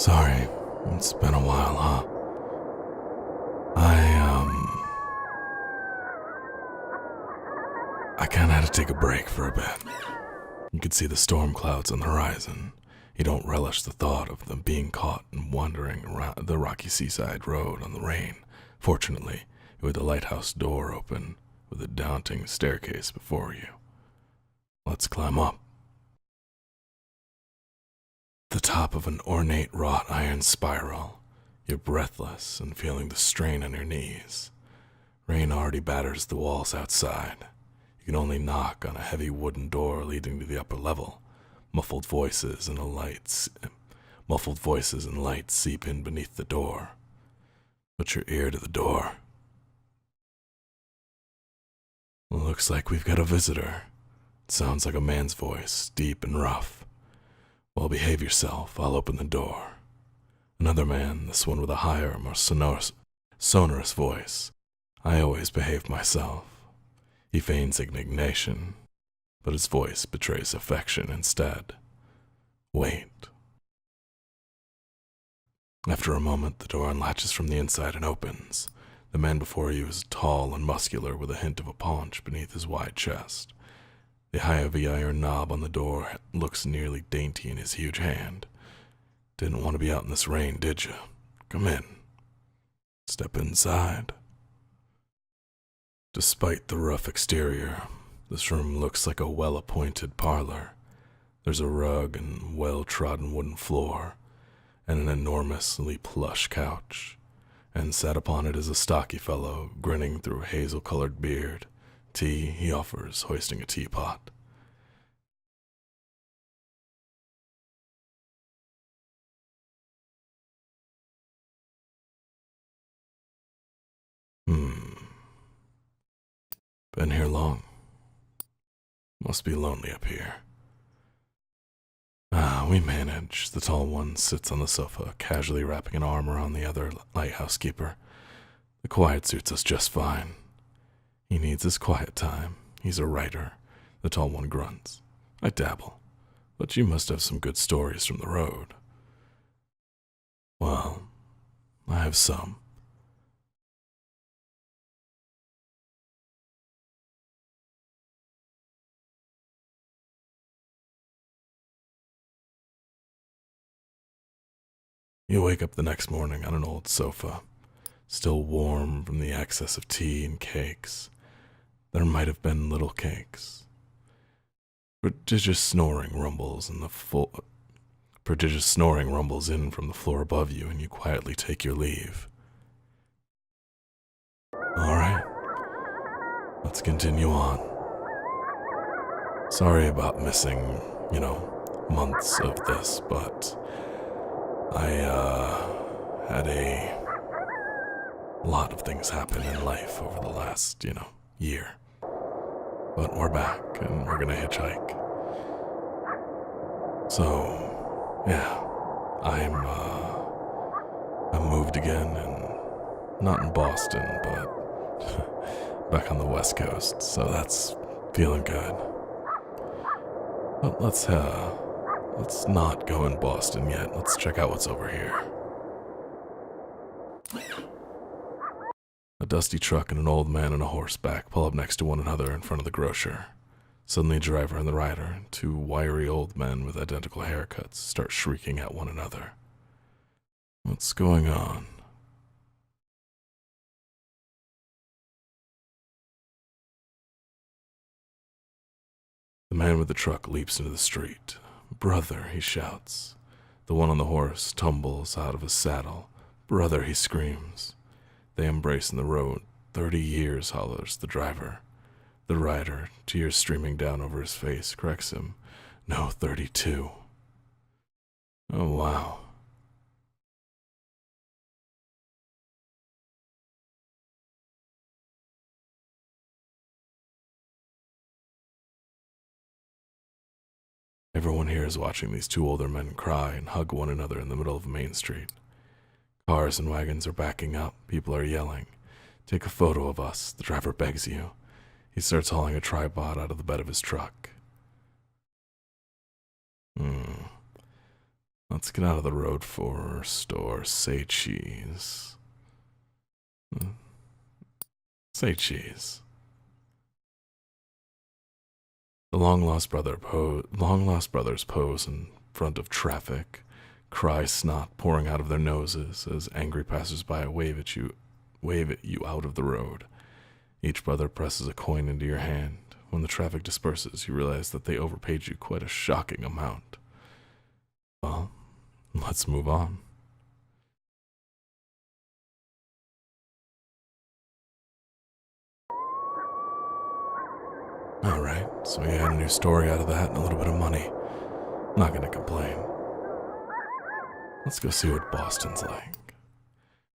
Sorry, it's been a while, huh? I kinda had to take a break for a bit. You could see the storm clouds on the horizon. You don't relish the thought of them being caught and wandering around the rocky seaside road on the rain. Fortunately, you had the lighthouse door open with a daunting staircase before you. Let's climb up. The top of an ornate wrought iron spiral. You're breathless and feeling the strain on your knees. Rain already batters the walls outside. You can only knock on a heavy wooden door leading to the upper level. Muffled voices and lights seep in beneath the door. Put your ear to the door. Looks like we've got a visitor. It sounds like a man's voice, deep and rough. Well, behave yourself. I'll open the door. Another man, this one with a higher, more sonorous voice. I always behave myself. He feigns indignation, but his voice betrays affection instead. Wait. After a moment, the door unlatches from the inside and opens. The man before you is tall and muscular with a hint of a paunch beneath his wide chest. The heavy iron knob on the door looks nearly dainty in his huge hand. Didn't want to be out in this rain, did you? Come in. Step inside. Despite the rough exterior, this room looks like a well-appointed parlor. There's a rug and well-trodden wooden floor, and an enormously plush couch, and sat upon it is a stocky fellow, grinning through a hazel-colored beard. Tea he offers, hoisting a teapot. Been here long. Must be lonely up here. We manage. The tall one sits on the sofa, casually wrapping an arm around the other lighthouse keeper. The quiet suits us just fine. He needs his quiet time. He's a writer. The tall one grunts. I dabble. But you must have some good stories from the road. Well, I have some. You wake up the next morning on an old sofa, still warm from the excess of tea and cakes. There might have been little cakes. Prodigious snoring rumbles in from the floor above you, and you quietly take your leave. All right, let's continue on. Sorry about missing, months of this, but I had a lot of things happen in life over the last, year. But we're back, and we're gonna hitchhike. So, yeah, I'm moved again, and not in Boston, but back on the West Coast, so that's feeling good. But let's not go in Boston yet. Let's check out what's over here. A dusty truck and an old man on a horseback pull up next to one another in front of the grocer. Suddenly, a driver and the rider, two wiry old men with identical haircuts, start shrieking at one another. What's going on? The man with the truck leaps into the street. Brother, he shouts. The one on the horse tumbles out of his saddle. Brother, he screams. They embrace in the road. 30 years, hollers the driver. The rider, tears streaming down over his face, corrects him. No, 32. Oh, wow. Everyone here is watching these two older men cry and hug one another in the middle of Main Street. Cars and wagons are backing up. People are yelling. Take a photo of us, the driver begs you. He starts hauling a tripod out of the bed of his truck. Let's get out of the road first, or say cheese. Say cheese. The long lost brothers pose in front of traffic, cry snot pouring out of their noses as angry passersby wave at you out of the road. Each brother presses a coin into your hand. When the traffic disperses, you realize that they overpaid you quite a shocking amount. Well, let's move on. Alright, so we had a new story out of that and a little bit of money. Not gonna complain. Let's go see what Boston's like.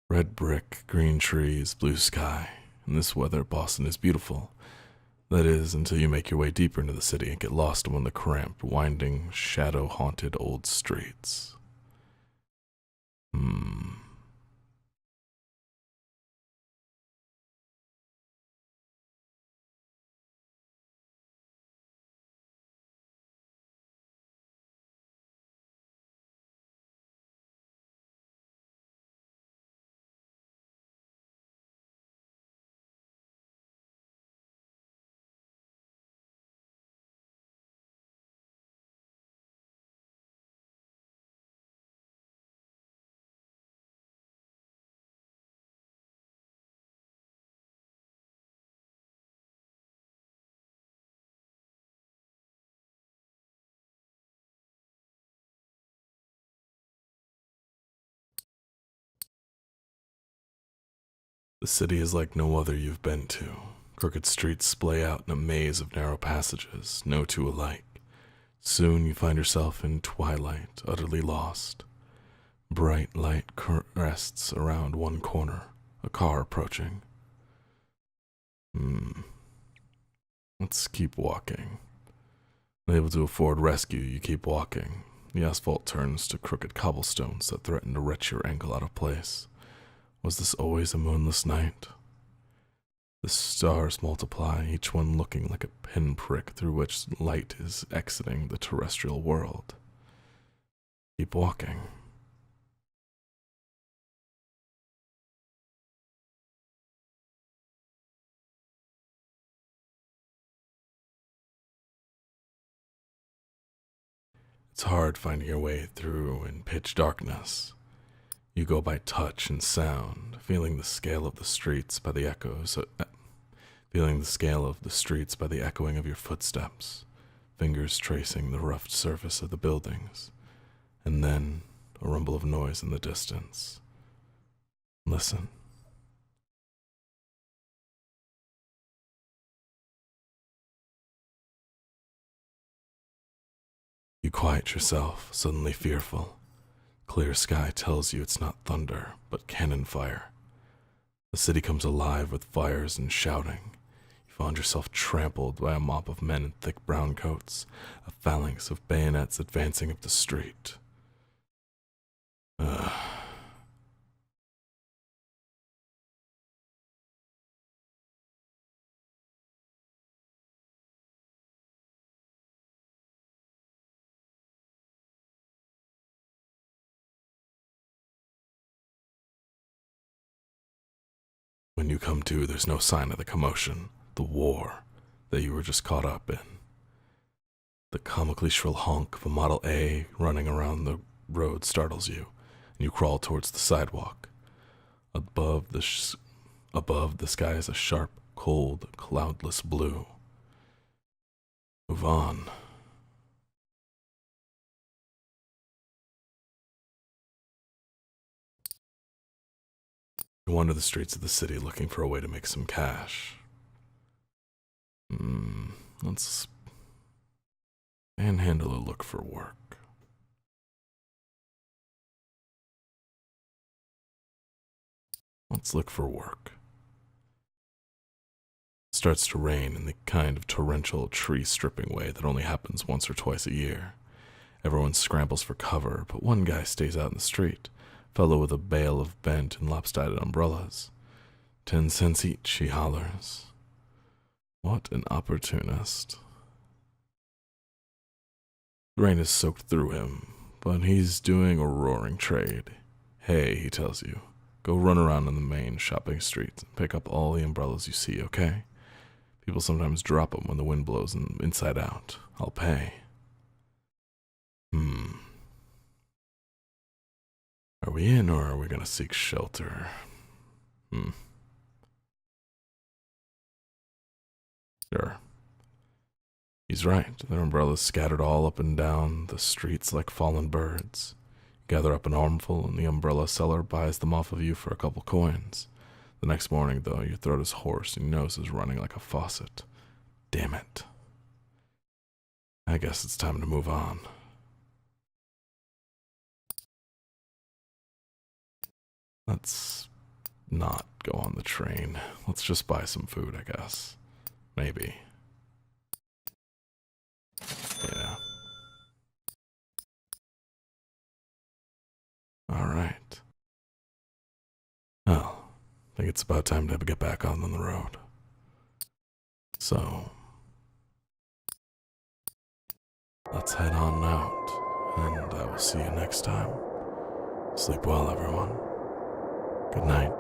Red brick, green trees, blue sky. In this weather, Boston is beautiful. That is, until you make your way deeper into the city and get lost among the cramped, winding, shadow-haunted old streets. The city is like no other you've been to. Crooked streets splay out in a maze of narrow passages, no two alike. Soon you find yourself in twilight, utterly lost. Bright light rests around one corner, a car approaching. Let's keep walking. Unable to afford rescue, you keep walking. The asphalt turns to crooked cobblestones that threaten to wrench your ankle out of place. Was this always a moonless night? The stars multiply, each one looking like a pinprick through which light is exiting the terrestrial world. Keep walking. It's hard finding your way through in pitch darkness. You go by touch and sound, feeling the scale of the streets by the echoing of your footsteps, fingers tracing the rough surface of the buildings, and then a rumble of noise in the distance. Listen. You quiet yourself, suddenly fearful. Clear sky tells you it's not thunder, but cannon fire. The city comes alive with fires and shouting. You find yourself trampled by a mob of men in thick brown coats, a phalanx of bayonets advancing up the street. When you come to, there's no sign of the commotion, the war that you were just caught up in. The comically shrill honk of a Model A running around the road startles you, and you crawl towards the sidewalk. Above the sky is a sharp, cold, cloudless blue. Move on. You wander the streets of the city looking for a way to make some cash. Let's panhandle a look for work. Let's look for work. It starts to rain in the kind of torrential tree stripping way that only happens once or twice a year. Everyone scrambles for cover, but one guy stays out in the street, fellow with a bale of bent and lopsided umbrellas. 10 cents each, he hollers. What an opportunist. The rain has soaked through him, but he's doing a roaring trade. Hey, he tells you, go run around in the main shopping streets and pick up all the umbrellas you see, okay? People sometimes drop them when the wind blows them inside out. I'll pay. Are we in or are we gonna seek shelter? Sure. He's right. Their umbrellas scattered all up and down the streets like fallen birds. You gather up an armful, and the umbrella seller buys them off of you for a couple coins. The next morning, though, your throat is hoarse and your nose is running like a faucet. Damn it. I guess it's time to move on. Let's not go on the train. Let's just buy some food, I guess. Maybe. Yeah. Alright. Well, I think it's about time to get back on the road. So, let's head on out, and I will see you next time. Sleep well, everyone. Good night.